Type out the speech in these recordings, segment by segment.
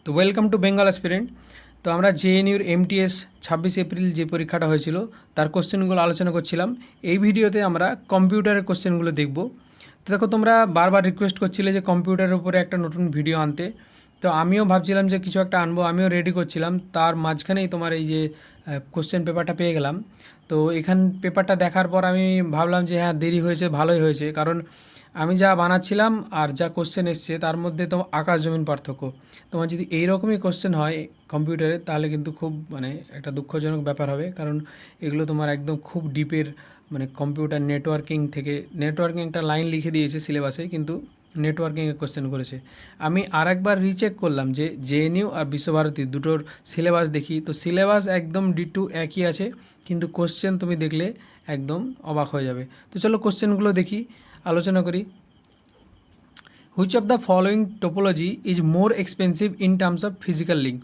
তো welcome to Bengal aspirant. তো আমরা জেএনইউর এমটিএস 26 এপ্রিল যে পরীক্ষাটা হয়েছিল তার কোশ্চেনগুলো আলোচনা করছিলাম। এই ভিডিওতে আমরা কম্পিউটারের কোশ্চেনগুলো দেখব। তো দেখো, তোমরা বারবার রিকোয়েস্ট করছিলে যে কম্পিউটারের উপরে একটা নতুন ভিডিও আনতে। তো আমিও ভাবছিলাম যে কিছু একটা আনবো, আমিও রেডি করছিলাম। তার মাঝখানেই তোমার এই যে কোশ্চেন পেপারটা পেয়ে গেলাম। তো এখান পেপারটা দেখার পর আমি ভাবলাম যে হ্যাঁ, দেরি হয়েছে, ভালোই হয়েছে, কারণ আমি যা বানাচ্ছিলাম আর যা কোশ্চেন এসছে তার মধ্যে তো আকাশ জমিন পার্থক্য। তোমার যদি এইরকমই কোশ্চেন হয় কম্পিউটারে তাহলে কিন্তু খুব একটা দুঃখজনক ব্যাপার হবে, কারণ এগুলো তোমার একদম খুব ডিপের কম্পিউটার নেটওয়ার্কিং থেকে, নেটওয়ার্কিং একটা লাইন লিখে দিয়েছে সিলেবাসে, কিন্তু নেটওয়ার্কিংয়ের কোশ্চেন করেছে। আমি আরেকবার রিচেক করলাম যে জেএনইউ আর বিশ্বভারতী দুটোর সিলেবাস দেখি, তো সিলেবাস একদম ডিটু একই আছে, কিন্তু কোশ্চেন তুমি দেখলে একদম অবাক হয়ে যাবে। তো চলো কোশ্চেনগুলো দেখি, আলোচনা করি। Which of the following topology is more expensive in terms of physical link.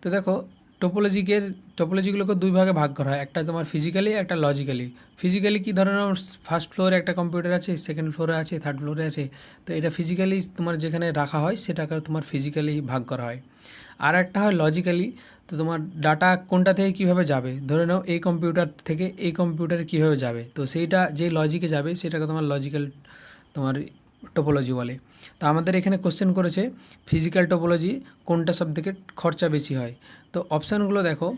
তো দেখো, টোপোলজিগুলোকে দুই ভাগে ভাগ করা হয়, একটা তোমার ফিজিক্যালি, একটা লজিক্যালি। ফিজিক্যালি কী ধরনের, ফার্স্ট ফ্লোরে একটা কম্পিউটার আছে, সেকেন্ড ফ্লোরে আছে, থার্ড ফ্লোরে আছে। তো এটা ফিজিক্যালি তোমার যেখানে রাখা হয় সেটাকে তোমার ফিজিক্যালি ভাগ করা হয়। আর একটা হয় লজিক্যালি। তো তোমার ডাটা কোনটা থেকে কীভাবে যাবে, ধরে নাও এই কম্পিউটার থেকে এই কম্পিউটারে কীভাবে যাবে, তো সেইটা যেই লজিকে যাবে সেটাকে তোমার লজিক্যাল তোমার টোপোলজি বলে। তো আমাদের এখানে কোশ্চেন করেছে ফিজিক্যাল টোপোলজি কোনটা সব থেকে খরচা বেশি হয়। তো অপশানগুলো দেখো,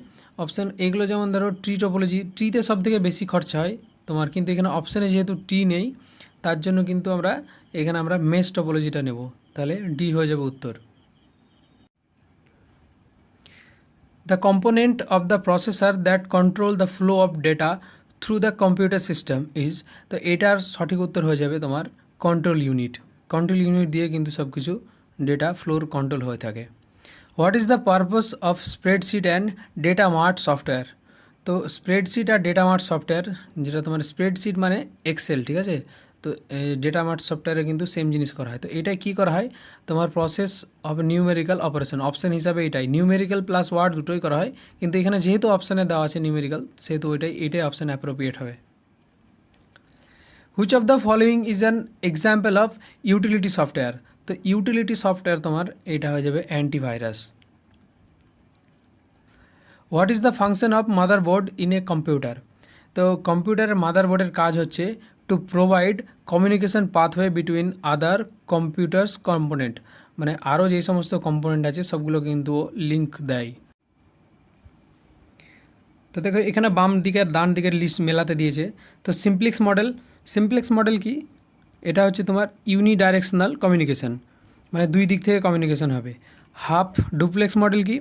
অপশান এগুলো যেমন ধরো ট্রি টোপোলজি, ট্রিতে সব থেকে বেশি খরচা হয় তোমার, কিন্তু এখানে অপশানে যেহেতু টি নেই তার জন্য কিন্তু আমরা মেশ টোপোলজিটা নেব, তাহলে ডি হয়ে যাবে উত্তর। The component of the processor that control the flow of data through the computer system is, তো এটার সঠিক উত্তর হয়ে যাবে তোমার কন্ট্রোল ইউনিট। কন্ট্রোল ইউনিট দিয়ে কিন্তু সব কিছু ডেটা ফ্লোর কন্ট্রোল হয়ে থাকে। What is the purpose of spreadsheet and data mart software. তো স্প্রেডশিট আর ডেটা মার্ট সফটওয়্যার, যেটা তোমার স্প্রেডশিট মানে এক্সেল, ঠিক আছে, তো ডেটা মার্ট সফটওয়্যারে কিন্তু সেম জিনিস করা হয়। তো এটা কী করা হয়, তোমার process of numerical operation, option হিসাবে এটাই নিউমেরিক্যাল প্লাস ওয়ার্ড দুটোই করা হয়, কিন্তু এখানে যেহেতু অপশানে দেওয়া আছে নিউমেরিক্যাল, সেহেতু এটাই অপশান অ্যাপ্রোপ্রিয়েট হবে। Which of the following is an example of utility software. তো ইউটিলিটি সফটওয়্যার তোমার এটা হয়ে যাবে antivirus. What is the function of motherboard in a computer. তো কম্পিউটারের মাদারবোর্ডের কাজ হচ্ছে to provide communication pathway between other computers component, মানে আরও যে সমস্ত কম্পোনেন্ট আছে সবগুলো কিন্তু লিঙ্ক দেয়। তো দেখো এখানে বাম দিকের ডান দিকের লিস্ট মেলাতে দিয়েছে। তো সিমপ্লেক্স মডেল কি, এটা হচ্ছে তোমার ইউনিডাইরেকশনাল কমিউনিকেশন, মানে দুই দিক থেকে কমিউনিকেশন হবে। হাফ ডুপ্লেক্স মডেল কি,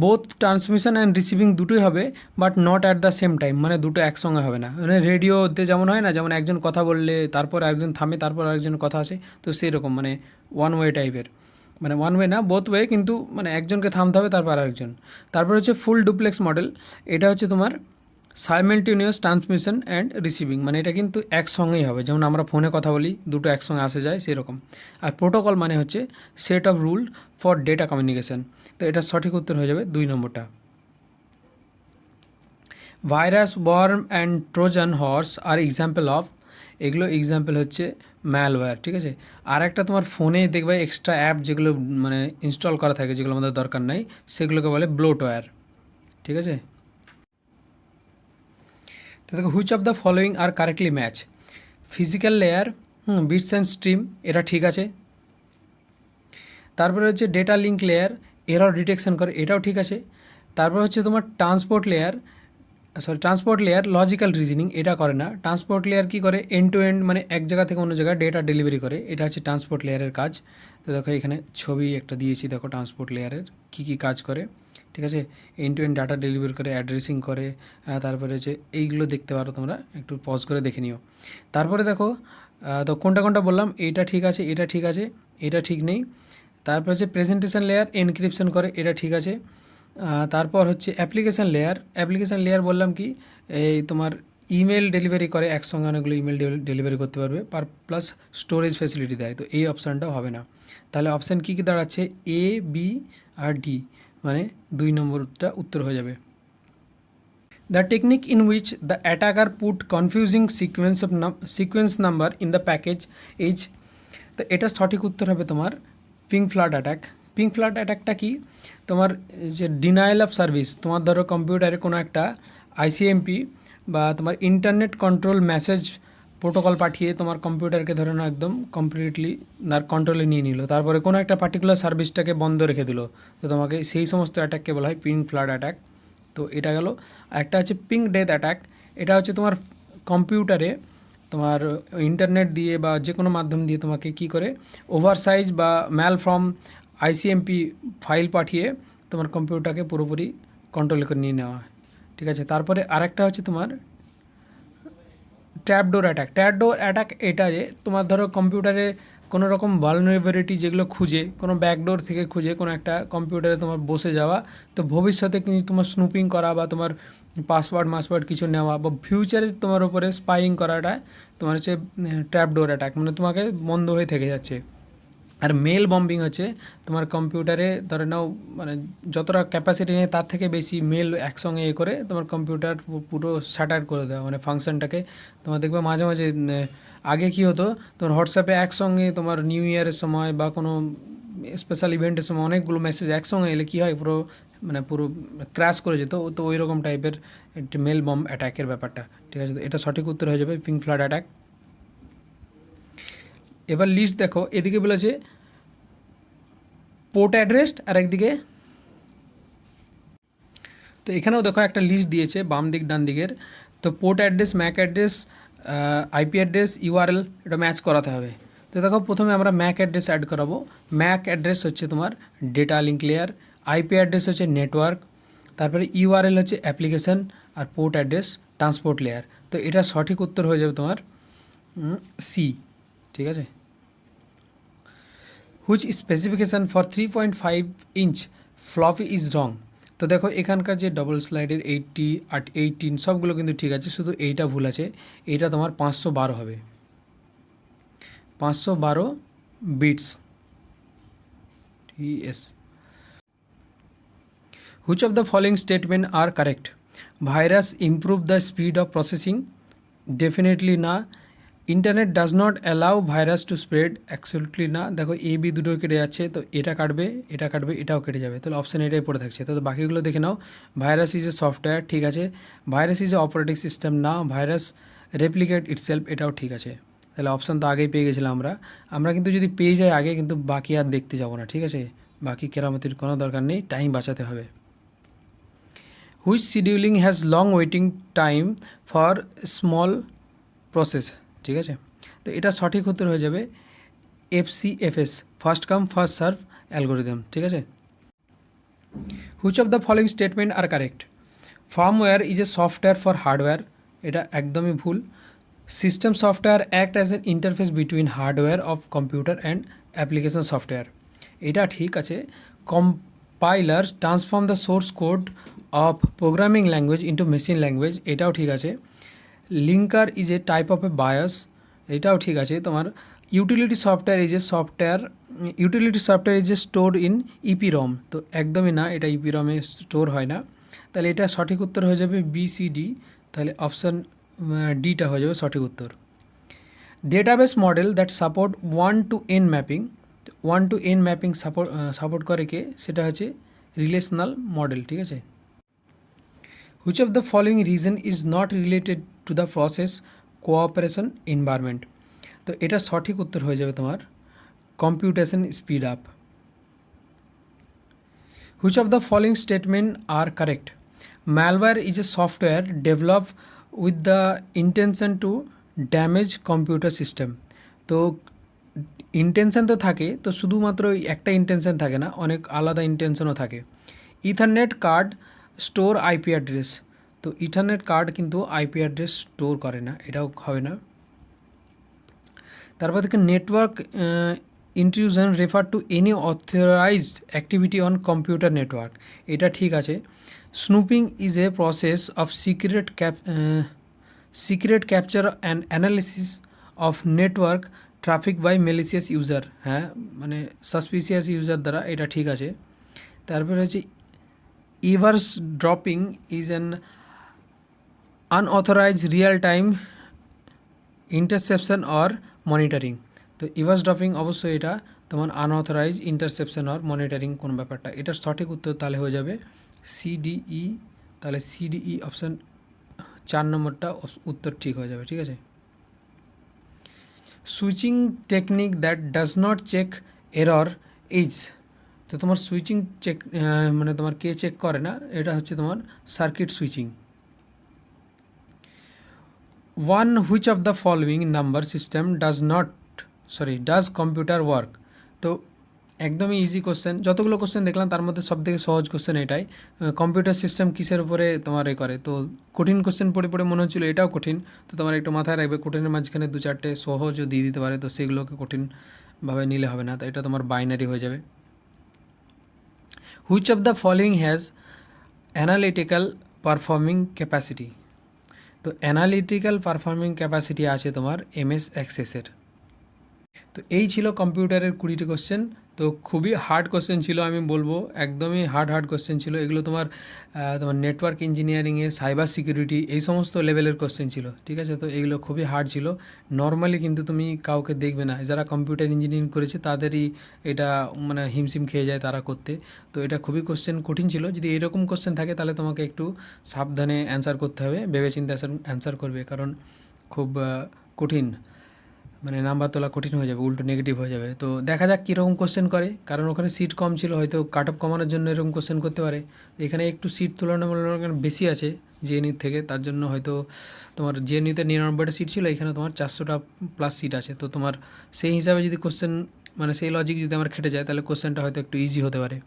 বোথ ট্রান্সমিশন অ্যান্ড রিসিভিং দুটোই হবে, but not at the same time, মানে দুটো একসঙ্গে হবে না। মানে রেডিওতে যেমন হয় না, যেমন একজন কথা বললে তারপর একজন থামে, তারপর আরেকজন কথা আসে, তো সেরকম মানে ওয়ান ওয়ে টাইপের, মানে ওয়ান ওয়ে না, বোথ ওয়ে, কিন্তু মানে একজনকে থামতে হবে তারপর আরেকজন। তারপর হচ্ছে ফুল ডুপ্লেক্স মডেল, এটা হচ্ছে তোমার সাইমেলটেনিয়াস ট্রান্সমিশন অ্যান্ড রিসিভিং, মানে এটা কিন্তু একসঙ্গেই হবে, যেমন আমরা ফোনে কথা বলি দুটো একসঙ্গে আসে যায় সেরকম। আর প্রোটোকল মানে হচ্ছে set of rule for data communication, তো এটা সঠিক উত্তর হয়ে যাবে 2 নম্বরটা। Virus, worm and trojan horse are example of, এগুলো এক্সাম্পল হচ্ছে ম্যালওয়্যার, ঠিক আছে। আর একটা তোমার ফোনে দেখবে এক্সট্রা অ্যাপ যেগুলো মানে ইনস্টল করা থাকে, যেগুলো আমাদের দরকার নাই, সেগুলোকে বলে ব্লোটওয়্যার, ঠিক আছে। তো দেখো which of the following are correctly match. Physical layer, bits and stream, এটা ঠিক আছে। তারপরে হচ্ছে ডেটা লিঙ্ক লেয়ার, এরাও ডিটেকশন করে, এটাও ঠিক আছে। তারপর হচ্ছে তোমার ট্রান্সপোর্ট লেয়ার লজিক্যাল রিজনিং, এটা করে না। ট্রান্সপোর্ট লেয়ার কী করে, এন্ড টু এন্ড, মানে এক জায়গা থেকে অন্য জায়গায় ডেটা ডেলিভারি করে, এটা হচ্ছে ট্রান্সপোর্ট লেয়ারের কাজ। তো দেখো এখানে ছবি একটা দিয়েছি, দেখো ট্রান্সপোর্ট লেয়ারের কী কী কাজ করে, ঠিক আছে। End to end data delivery করে, অ্যাড্রেসিং করে, তারপরে হচ্ছে এইগুলো দেখতে পারো, তোমরা একটু পজ করে দেখে নিও। তারপরে দেখো, তো কোনটা কোনটা বললাম, এইটা ঠিক আছে, এটা ঠিক আছে, এটা ঠিক নেই। তারপর হচ্ছে প্রেজেন্টেশন লেয়ার এনক্রিপশন করে, এটা ঠিক আছে। তারপর হচ্ছে অ্যাপ্লিকেশান লেয়ার বললাম কি, এই তোমার ইমেল ডেলিভারি করে, একসঙ্গে অনেকগুলো ইমেল ডেলিভারি করতে পারবে, প্লাস স্টোরেজ ফ্যাসিলিটি দেয়, তো এই অপশানটাও হবে না। তাহলে অপশান কী কী দাঁড়াচ্ছে, এ, বি আর ডি, মানে 2 নম্বরটা উত্তর হয়ে যাবে। The technique in which the attacker put confusing sequence number in the package is, তো এটার সঠিক উত্তর হবে তোমার ping flood attack, ping flood অ্যাটাকটা কি, তোমার যে ডিনায়াল অফ সার্ভিস, তোমার ধরো কম্পিউটারে কোনো একটা আইসিএমপি বা তোমার ইন্টারনেট কন্ট্রোল মেসেজ প্রোটোকল পাঠিয়ে তোমার কম্পিউটারকে ধরে নাও একদম কমপ্লিটলি তার কন্ট্রোলে নিয়ে নিল, তারপরে কোনো একটা পার্টিকুলার সার্ভিসটাকে বন্ধ রেখে দিল, তো তোমাকে সেই সমস্ত অ্যাটাককে বলা হয় পিঙ্ক ফ্লাড অ্যাটাক। তো এটা গেল। একটা হচ্ছে পিঙ্ক ডেথ অ্যাটাক, এটা হচ্ছে তোমার কম্পিউটারে তোমার ইন্টারনেট দিয়ে বা যে কোনো মাধ্যম দিয়ে তোমাকে কি করে ওভারসাইজ বা ম্যাল ফ্রম আইসিএমপি ফাইল পাঠিয়ে তোমার কম্পিউটারকে পুরোপুরি কন্ট্রোল করে নিয়ে নেওয়া, ঠিক আছে। তারপরে আরেকটা হচ্ছে তোমার ট্র্যাপডোর অ্যাটাক। ট্র্যাপডোর অ্যাটাক এটা যে তোমার ধরো কম্পিউটারে কোনো রকম ভালনারেবিলিটি যেগুলো খুঁজে, কোনো ব্যাকডোর থেকে খুঁজে কোনো একটা কম্পিউটারে তোমার বসে যাওয়া, তো ভবিষ্যতে কিন্তু তোমার স্নুপিং করা বা তোমার পাসওয়ার্ড কিছু নেওয়া বা ফিউচারে তোমার উপরে স্পাইং করাটা তোমার হচ্ছে ট্র্যাপডোর অ্যাটাক, মানে তোমাকে বন্ধ হয়ে থেকে যাচ্ছে। আর মেল বম্বিং হচ্ছে তোমার কম্পিউটারে ধরে নাও মানে যতটা ক্যাপাসিটি নেই তার থেকে বেশি মেল একসঙ্গে করে তোমার কম্পিউটার পুরো শাটার করে দেওয়া, মানে ফাংশনটাকে তোমার দেখবে মাঝে মাঝে আগে কী হতো তোমার হোয়াটসঅ্যাপে একসঙ্গে তোমার নিউ ইয়ারের সময় বা কোনো স্পেশাল ইভেন্টের সময় অনেকগুলো মেসেজ একসঙ্গে এলে কী হয় পুরো মানে পুরো ক্র্যাশ করে যেত, তো ওই রকম টাইপের একটি মেল বম্ব অ্যাটাকের ব্যাপারটা, ঠিক আছে। তো এটা সঠিক উত্তর হয়ে যাবে পিঙ্ক ফ্লাড অ্যাটাক। এবার লিস্ট দেখো, এদিকে বলেছে পোর্ট অ্যাড্রেস আর একদিকে, তো এখানেও দেখো একটা লিস্ট দিয়েছে বাম দিক ডান দিকের, তো port address, Mac address, IP address, URL এটা ম্যাচ করাতে হবে। তো দেখো প্রথমে আমরা ম্যাক অ্যাড্রেস অ্যাড করাবো। ম্যাক অ্যাড্রেস হচ্ছে তোমার data link layer, IP address হচ্ছে নেটওয়ার্ক, তারপরে ইউআরএল হচ্ছে অ্যাপ্লিকেশন, আর পোর্ট অ্যাড্রেস ট্রান্সপোর্ট লেয়ার। তো এটা সঠিক উত্তর হয়ে যাবে তোমার সি, ঠিক আছে। Which specification for 3.5 inch floppy is wrong. তো দেখো এখানকার যে ডবল স্লাইডের 80 18 সবগুলো কিন্তু ঠিক আছে, শুধু এইটা ভুল আছে, এইটা তোমার 512 হবে, 512 bits, yes. Which of the following statement are correct. Virus improve the speed of processing, definitely না। Internet does not allow virus to spread, absolutely না। দেখো এ বি দুটো কেটে যাচ্ছে, তো এটা কাটবে এটাও কেটে যাবে, তাহলে অপশান এটাই পড়ে থাকছে। তো বাকিগুলো দেখে নাও। ভাইরাস ইজ এ সফটওয়্যার, ঠিক আছে। Virus is a operating system, না। ভাইরাস রেপ্লিকেট ইটসেলফ, এটাও ঠিক আছে। তাহলে অপশান তো আগেই পেয়ে গেছিলাম আমরা কিন্তু যদি পেয়ে যাই আগে কিন্তু বাকি আর দেখতে যাবো না, ঠিক আছে। বাকি কেরামতির কোনো দরকার নেই, টাইম বাঁচাতে হবে। Which scheduling has long waiting time for small process, ঠিক আছে। তো এটা সঠিক উত্তর হয়ে যাবে FCFS, first come first serve algorithm, ঠিক আছে। Which of the following statement are correct. Firmware is a software for hardware, এটা একদমই ভুল। System software act as an interface between hardware of computer and application software, এটা ঠিক আছে। Compilers transform the source code of programming language into machine language, এটাও ঠিক আছে। Linker is a type of a BIOS, এটাও ঠিক আছে। তোমার utility software is a store in EPROM, তো একদমই না, এটা ইপিরমে স্টোর হয় না। তাহলে এটা সঠিক উত্তর হয়ে যাবে BCD, তাহলে অপশান ডিটা হয়ে যাবে সঠিক উত্তর। Database model that support 1 to n mapping, 1 to n mapping support করে কে, সেটা হচ্ছে রিলেশনাল মডেল, ঠিক আছে। Which of the following reason is not related to the process cooperation environment, তো এটা সঠিক উত্তর হয়ে যাবে তোমার computation speed up. Which of the following statement are correct. Malware is a software develop with the intention to damage computer system, তো intention তো থাকে, তো শুধুমাত্র একটা ইন্টেনশন থাকে না, অনেক আলাদা ইন্টেনশনও থাকে। Ethernet card store IP address, তো ইথারনেট কার্ড কিন্তু আইপি অ্যাড্রেস স্টোর করে না, এটাও হবে না। তারপর থেকে network intrusion refer to any authorized activity on computer network, এটা ঠিক আছে। Snooping is a process of secret capture and analysis of network traffic by malicious user, হ্যাঁ মানে সাসপিসিয়াস ইউজার দ্বারা, এটা ঠিক আছে। তারপরে হচ্ছে eavesdropping is an unauthorized real time interception or monitoring, তো ইভার্স ড্রপিং অবশ্যই এটা তোমার আনঅথরাইজ ইন্টারসেপশন অর মনিটরিং কোন ব্যাপারটা, এটার সঠিক উত্তর তাহলে হয়ে যাবে সিডিই। তাহলে সিডিই অপশান 4 নম্বরটা উত্তর ঠিক হয়ে যাবে, ঠিক আছে। Switching technique that does not check error is, তো তোমার সুইচিং চেক মানে তোমার কে চেক করে না, এটা হচ্ছে তোমার circuit switching. One which of the following number system does computer work, তো একদমই ইজি কোশ্চেন, যতগুলো কোশ্চেন দেখলাম তার মধ্যে সব থেকে সহজ কোশ্চেন এটাই। কম্পিউটার সিস্টেম কিসের উপরে তোমার এ করে, তো কঠিন কোশ্চেন পড়ে পড়ে মনে হচ্ছিলো এটাও কঠিন, তো তোমার একটু মাথায় রাখবে কঠিনের মাঝখানে 2-4টে সহজও দিয়ে দিতে পারে, তো সেগুলোকে কঠিনভাবে নিলে হবে না, তো এটা তোমার বাইনারি হয়ে যাবে। Which of the following has analytical performing capacity, তো অ্যানালিটিক্যাল পারফর্মিং ক্যাপাসিটি আছে তোমার এমএস অ্যাক্সেসের। তো এই ছিল কম্পিউটারের 20টি কোশ্চেন, তো খুবই হার্ড কোশ্চেন ছিল, আমি বলবো একদমই হার্ড কোশ্চেন ছিল এগুলো। তোমার নেটওয়ার্ক ইঞ্জিনিয়ারিংয়ে, সাইবার সিকিউরিটি, এই সমস্ত লেভেলের কোশ্চেন ছিল, ঠিক আছে। তো এগুলো খুবই হার্ড ছিল, নর্মালি কিন্তু তুমি কাউকে দেখবে না যারা কম্পিউটার ইঞ্জিনিয়ারিং করেছে তাদেরই এটা মানে হিমশিম খেয়ে যায় তারা করতে। তো এটা খুবই কোশ্চেন কঠিন ছিল, যদি এরকম কোশ্চেন থাকে তাহলে তোমাকে একটু সাবধানে অ্যান্সার করতে হবে, ভেবেচিন্তে অ্যান্সার করবে, কারণ খুব কঠিন, মানে নাম্বার তোলা কঠিন হয়ে যাবে, উল্টো নেগেটিভ হয়ে যাবে। তো দেখা যাক কীরকম কোশ্চেন করে, কারণ ওখানে সিট কম ছিল, হয়তো কাট অফ কমানোর জন্য এরকম কোশ্চেন করতে পারে। এখানে একটু সিট তুলনামূলক বেশি আছে জেএনইউর থেকে, তার জন্য হয়তো তোমার জেএনইউতে 99টা সিট ছিল, এখানে তোমার 400টা প্লাস সিট আছে, তো তোমার সেই হিসাবে যদি কোশ্চেন মানে সেই লজিক যদি আমার খেটে যায় তাহলে কোশ্চেনটা হয়তো একটু ইজি হতে পারে।